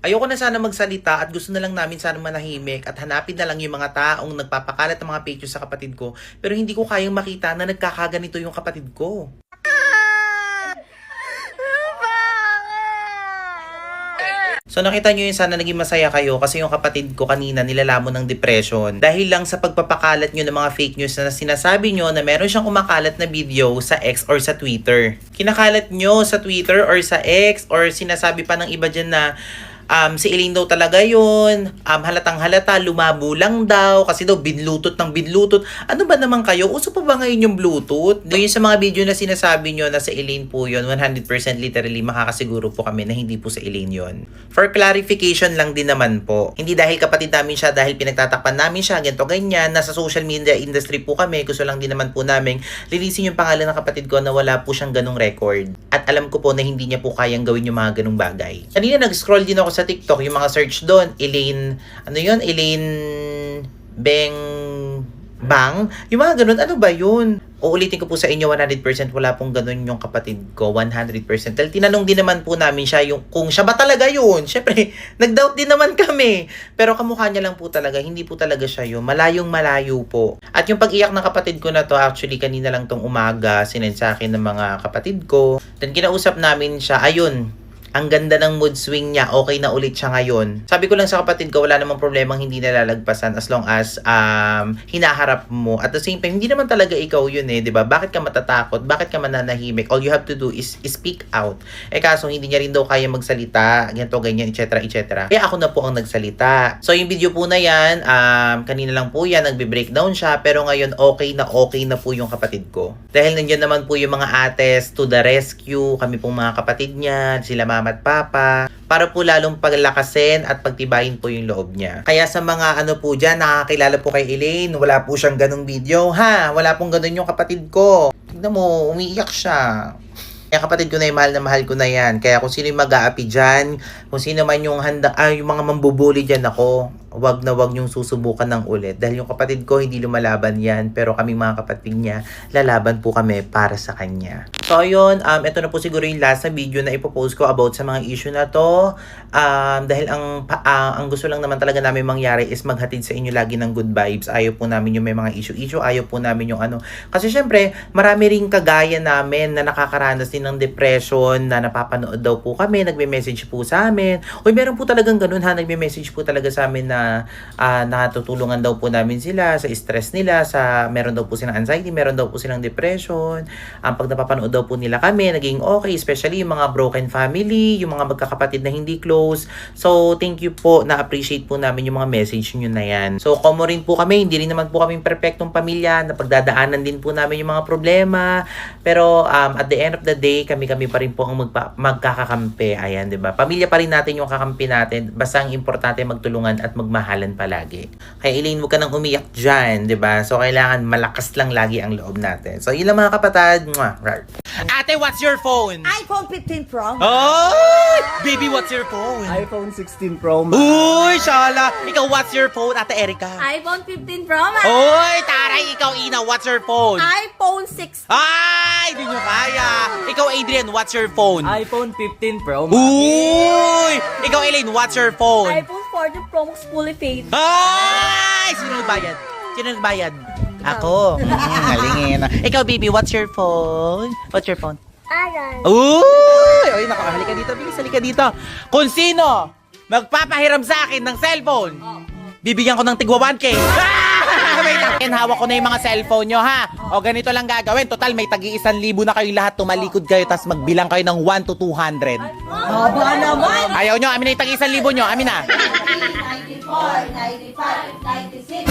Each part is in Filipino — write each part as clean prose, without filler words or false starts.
Ayoko na sana magsalita at gusto na lang namin sana manahimik at hanapin na lang yung mga taong nagpapakalat ng mga pictures sa kapatid ko. Pero hindi ko kayang makita na nagkakaganito yung kapatid ko. So nakita nyo yun, sana naging masaya kayo kasi yung kapatid ko kanina nilalamon ng depression dahil lang sa pagpapakalat nyo ng mga fake news na sinasabi nyo na meron siyang kumakalat na video sa X or sa Twitter. Kinakalat nyo sa Twitter or sa X or sinasabi pa ng iba dyan na si Elaine daw talaga yun, halatang halata, lumabo lang daw, kasi daw binlutot ng binlutot. Ano ba naman kayo? Uso pa ba ngayon yung Bluetooth? Doon sa mga video na sinasabi nyo na sa Elaine po yun, 100% literally makakasiguro po kami na hindi po sa Elaine yun. For clarification lang din naman po, hindi dahil kapatid namin siya, dahil pinagtatakpan namin siya, ganito ganyan, nasa social media industry po kami, gusto lang din naman po namin linisin yung pangalan ng kapatid ko na wala po siyang ganong record. At alam ko po na hindi niya po kayang gawin yung mga ganong bagay. Kanina nag-scroll din ako sa TikTok, yung mga search doon, Elaine, ano yun? Elaine Beng Bang? Yung mga ganun, ano ba yun? Uulitin ko po sa inyo, 100% wala pong ganun yung kapatid ko, 100%. Dahil tinanong din naman po namin siya yung, kung siya ba talaga yun. Siyempre, nag-doubt din naman kami. Pero kamukha niya lang po talaga, hindi po talaga siya yun. Malayong malayo po. At yung pag-iyak ng kapatid ko na to, actually kanina lang tong umaga, sinend sa akin ng mga kapatid ko. Then kinausap namin siya, ayun, ang ganda ng mood swing niya, okay na ulit siya ngayon. Sabi ko lang sa kapatid ko, wala namang problemang hindi nalalagpasan as long as hinaharap mo. At the same time, hindi naman talaga ikaw yun eh, 'di ba? Bakit ka matatakot? Bakit ka mananahimik? All you have to do is speak out. Eh kaso hindi niya rin daw kaya magsalita, ganito, ganyan, etc., etc. Kaya ako na po ang nagsalita. So yung video po na yan, kanina lang po yan, nagbe-breakdown siya, pero ngayon okay na po yung kapatid ko. Dahil nandiyan naman po yung mga ates to the rescue, kami pong mga kapatid niya, sila mama at papa, para po lalong paglakasin at pagtibayin po yung loob niya. Kaya sa mga ano po dyan, nakakilala po kay Elaine, wala po siyang ganung video, ha? Wala pong ganun yung kapatid ko. Tignan mo, umiiyak siya. Kaya kapatid ko na yung mahal ko na yan. Kaya kung sino yung mag-aapi dyan, kung sino man yung yung mga mambubuli dyan ako, wag na wag yung susubukan ng ulit. Dahil yung kapatid ko hindi lumalaban yan, pero kaming mga kapatid niya, lalaban po kami para sa kanya. So ayun, ito na po siguro yung last na video na ipopost ko about sa mga issue na to. Dahil ang gusto lang naman talaga namin mangyari is maghatid sa inyo lagi ng good vibes. Ayaw po namin yung may mga issue, ayaw po namin yung ano. Kasi syempre, marami ring kagaya namin na nakakaranas din ng depression, na napapanood daw po kami, nagme-message po sa amin. Uy, meron po talagang ganun ha, nagme-message po talaga sa amin na natutulungan daw po namin sila sa stress nila, sa meron daw po silang anxiety, meron daw po silang depression. Pag napapanood daw po nila kami, naging okay, especially yung mga broken family, yung mga magkakapatid na hindi close. So, thank you po, na-appreciate po namin yung mga message nyo na yan. So, komo rin po kami, hindi rin naman po kaming perfectong pamilya, napagdadaanan din po namin yung mga problema, pero at the end of the day, kami pa rin po ang magkakakampi. Ayan, di ba? Pamilya pa rin natin yung kakampi natin, basta ang importante magtulungan at magmahalan palagi. Kaya Elaine, huwag ka nang umiyak dyan, di ba? So, kailangan malakas lang lagi ang loob natin. So, yun lang mga kapatid. Ate, what's your phone? iPhone 15 Pro Max. Oh! Baby, what's your phone? iPhone 16 Pro Max. Uy, Shala! Ikaw, what's your phone, Ate Erica? iPhone 15 Pro Max. Uy, Taray, ikaw, Ina, what's your phone? iPhone 16. Ay, di nyo kaya. Ikaw, Adrian, what's your phone? iPhone 15 Pro Max. Uy! Ikaw, Elaine, what's your phone? iPhone 14 Pro Max fully paid. Ay! Sino nagbayad? Sino nagbayad? Ako. Halingin. Ikaw, baby, what's your phone? What's your phone? Ayan. Uy! Uy, naku, halika dito, bilis, halika dito. Kung sino magpapahiram sa akin ng cellphone, bibigyan ko ng tigwa 1K. Wait lang. Hawak ko na yung mga cellphone nyo, ha? O ganito lang gagawin. Total, may tagi-1,000 na kayong lahat. Tumalikod kayo, tapos magbilang kayo ng 1 to 200. Haba naman. Ayaw nyo, amin na yung tagi-1,000 nyo. Amin na. 94, 95, 96,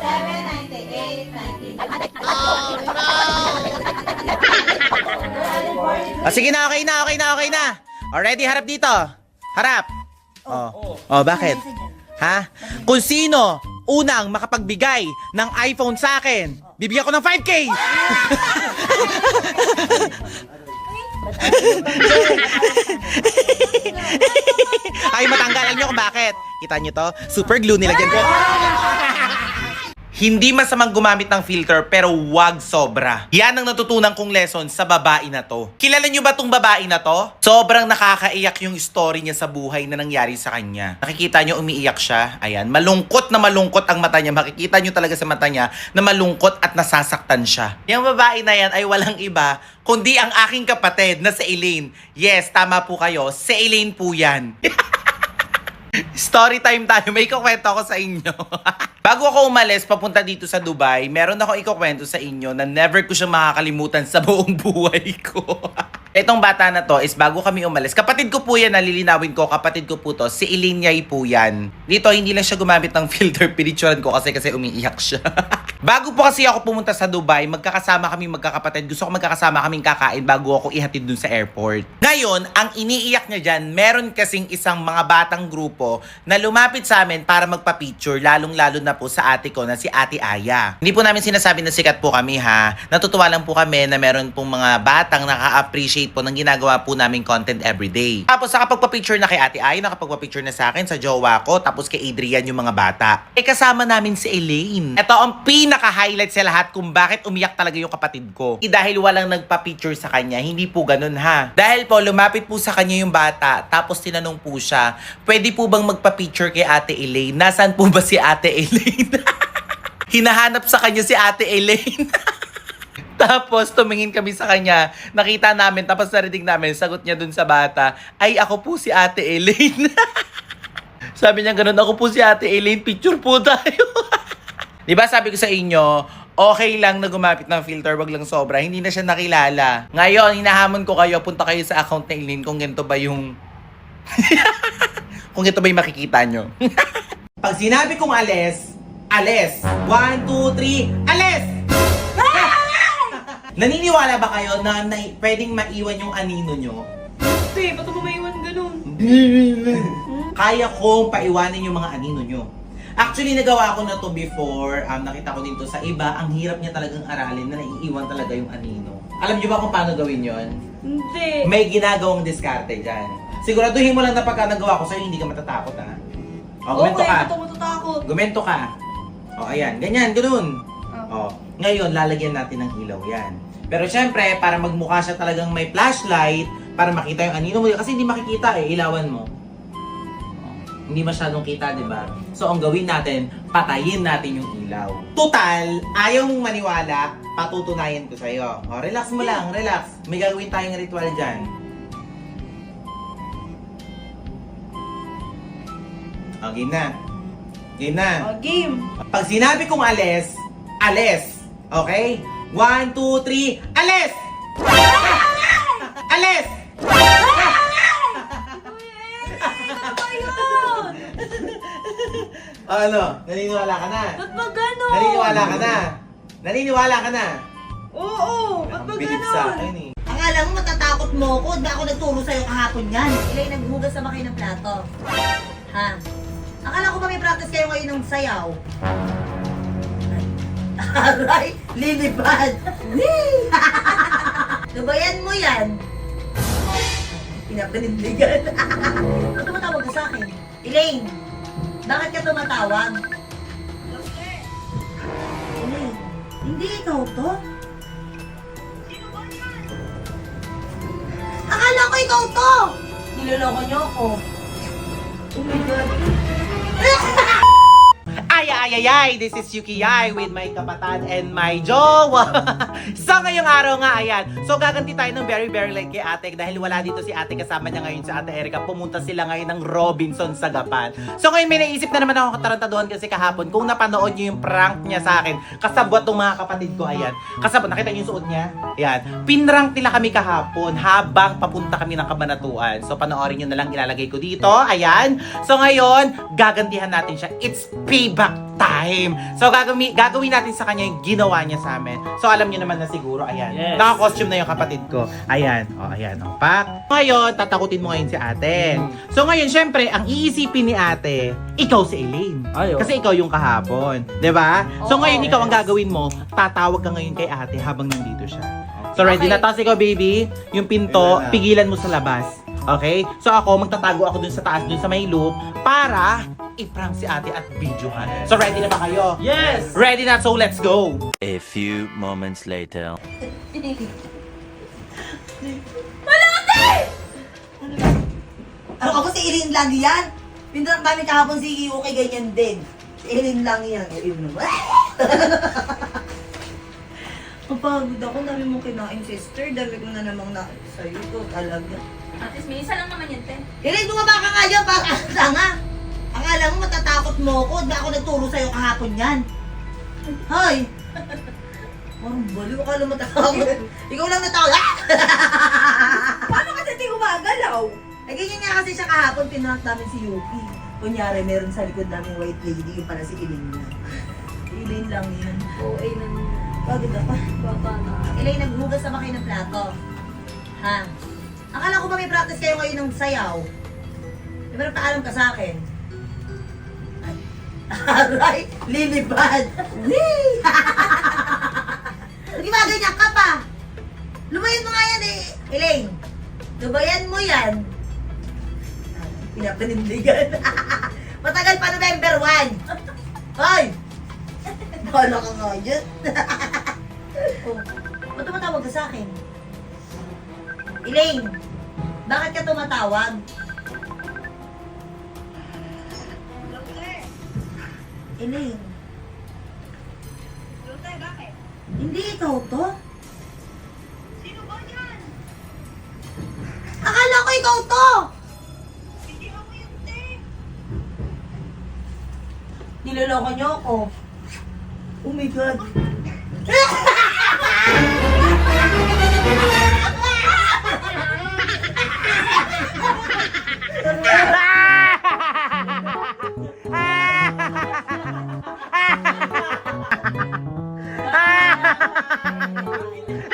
97, 98, 99. Sige na, okay na. Already, harap dito. Harap. Oh, bakit? Ha? Kung sino unang makapagbigay ng iPhone sa akin, bibigyan ko ng 5K. Ay, matanggalan nyo kung bakit. Kita nyo to? Super glue nilagyan ko. Hindi masamang gumamit ng filter pero wag sobra. Yan ang natutunan kong lesson sa babae na to. Kilala nyo ba tong babae na to? Sobrang nakakaiyak yung story niya sa buhay na nangyari sa kanya. Nakikita nyo umiiyak siya. Ayan, malungkot na malungkot ang mata niya. Makikita nyo talaga sa mata niya na malungkot at nasasaktan siya. Yung babae na yan ay walang iba kundi ang aking kapatid na si Elaine. Yes, tama po kayo. Si Elaine po yan. Story time tayo. May ikukwento ako sa inyo. Bago ako umalis papunta dito sa Dubai, meron ako ikukwento sa inyo na never ko siya makakalimutan sa buong buhay ko. Itong bata na to is bago kami umalis. Kapatid ko po yan, nalilinawin ko. Kapatid ko po to. Si Elaine Yay po yan. Dito, hindi lang siya gumamit ng filter. Pinicturean ko kasi umiiyak siya. Bago po kasi ako pumunta sa Dubai, magkakasama kami magkakapatid. Gusto ko magkakasama kaming kakain bago ako ihatid dun sa airport. Ngayon, ang iniiyak niya dyan, meron kasing isang mga batang grupo na lumapit sa amin para magpa-picture, lalong-lalo na po sa ate ko na si Ate Aya. Hindi po namin sinasabi na sikat po kami ha. Natutuwa lang po kami na meron pong mga batang naka-appreciate po ng ginagawa po naming content everyday. Tapos nakapagpa-picture na kay Ate Aya, nakapagpa-picture na sa akin, sa jowa ko, tapos kay Adrian yung mga bata. Kasama namin si Elaine. Ito ang pinaka-highlight sa lahat kung bakit umiyak talaga yung kapatid ko. Dahil walang nagpa-picture sa kanya, hindi po ganun ha. Dahil po, lumapit po sa kanya yung bata, tapos tinanong po siya, pwede po bang magpa-picture kay Ate Elaine? Nasaan po ba si Ate Elaine? Hinahanap sa kanya si Ate Elaine. Tapos tumingin kami sa kanya, nakita namin, tapos narinig namin, sagot niya dun sa bata, ay ako po si Ate Elaine. Sabi niya ganun, ako po si Ate Elaine, picture po tayo. Diba sabi ko sa inyo, okay lang na gumamit ng filter, wag lang sobra, hindi na siya nakilala. Ngayon, hinahamon ko kayo, punta kayo sa account ni Elaine kung ganito ba yung... kung ganito ba yung makikita nyo. Pag sinabi kong alis, alis. 1, 2, 3, alis! Naniniwala ba kayo na pwedeng maiwan yung anino nyo? Hindi, ba't mo maiwan ganun? Kaya kong paiwanin yung mga anino nyo. Actually, nagawa ko na to before. Nakita ko din to sa iba. Ang hirap niya talagang aralin na naiiwan talaga yung anino. Alam nyo ba kung paano gawin yon? Hindi. May ginagawang diskarte dyan. Siguraduhin mo lang na pagka nagawa ko sa'yo, hindi ka matatakot ha. O, gumento ka. Ba't ako matatakot? Gumento ka. O, ayan. Ganyan, ganun. O, ngayon, lalagyan natin ng ilaw yan. Pero syempre, para magmukha siya talagang may flashlight, para makita yung anino mo. Kasi hindi makikita eh, ilawan mo. Hindi masyadong kita, di ba? So, ang gawin natin, patayin natin yung ilaw. Total, ayaw mong maniwala, patutunayan ko sa'yo. O, relax mo lang, relax. May gagawin tayong ritual dyan. O, game na. Game na. Game. Pag sinabi kong alis, alis. Okay? 1, 2, 3, alis! Alis! Ano? Naniniwala ka na? Ba't ba ganun? Naniniwala ka na? Naniniwala ka na? Oo, ba't ba Bilib sa ganun? akin eh. Akala mo matatakot mo ako, hindi ako nagturo sa'yo kahapon yan. Ilay, naghugas na ba kayo ng plato? Ha? Akala ko ba may practice kayo ngayon ng sayaw? Aray, lilipad! Whee! Gabayan mo yan! Pinapanindigan. Ba't tumatawag ka sa akin? Elaine, bakit ka tumatawag? Elaine, hindi ikaw to? Akala ko ikaw to! Niloloko niyo ako. Oh my God. Ay, this is Yuki Yay with my kapatid and my jowa. So ngayong araw nga, ayan. So gaganti tayo ng very late kay ate dahil wala dito si ate, kasama niya ngayon si ate Erica. Pumunta sila ngayon ng Robinson sa Gapan. So ngayon may naisip na naman ako katarantaduhan kasi kahapon. Kung napanood niyo yung prank niya sa akin, kasabwat ng mga kapatid ko, ayan. Kasabwat, nakita niyo yung suot niya? Ayan. Pinrank nila kami kahapon habang papunta kami ng Kabanatuan. So panoorin niyo na lang, ilalagay ko dito. Ayan. So ngayon, gagantihan natin siya. It's payback time. So gagawin natin sa kanya yung ginawa niya sa amin. So alam niyo naman na siguro, ayan. Yes. Naka-costume na yung kapatid ko. Ayan. O, ayan. O, pak. Ngayon, tatakutin mo ngayon si ate. So ngayon, syempre, ang iisipin ni ate, ikaw si Elaine. Ayo. Kasi ikaw yung kahapon. 'Di ba? So Oo. ngayon, ikaw ang gagawin mo, tatawag ka ngayon kay ate habang nandito siya. So ready Okay. na? Tapos ikaw, baby, yung pinto, Ayan na. pigilan mo sa labas. Okay? So ako, magtatago ako dun sa taas, dun sa may loop, para i-prank si ate at videohan. So ready na ba kayo? Yes! Ready na, so let's go! A few moments later. Ano ako si Eileen lang yan? Pindrang namin kahapon si Yuki, ganyan din. Si Eileen lang yan. Mapagod ako, dami mong kinain, sister. Dami ko na namang na sa'yo to, talaga. At least may isa lang naman yan, te. Eileen, bumaba ka nga dyan, para tanga. Akala mo matatakot mo ako, di ako nagturo sa'yo kahapon yan. Hoy! Parang baliw, akala mo matakot. Ikaw lang natakot. Paano kasi di gumagalaw? Eh, ganyan nga kasi siya kahapon, pinrank namin si Yuki. Kunyari, meron sa likod namin white lady, yung pala si Eileen lang. Eileen lang yan. Oo, ay nang Pagod ako. bata na. Eileen, naghugas na ba kayo ng plato? Ha? Akala ko ba may practice kayo ngayon ng sayaw? Di ba nagpaalam ka sa akin? Ay. Aray! Lilipad! Whee! Di ba ganyan ka pa? Lumayan mo nga yan eh, Eileen. Lubayan mo yan. Pinapanindigan. Matagal pa November 1. Hoy! Bala ka nga yan. Oh, ba't tumatawag ka sa akin? Elaine, bakit ka tumatawag? Elaine. Bakit? Hindi ikaw to? Sino ba yan? Akala ko ikaw to! Hindi ako yun, te. Niloloko niyo ako. Oh my God.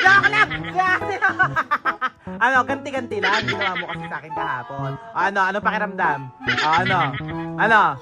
Joke lang! Ano, ganti-ganti lang. Ginawa mo kasi sa akin kahapon. Ano pakiramdam? Ano? Mamaya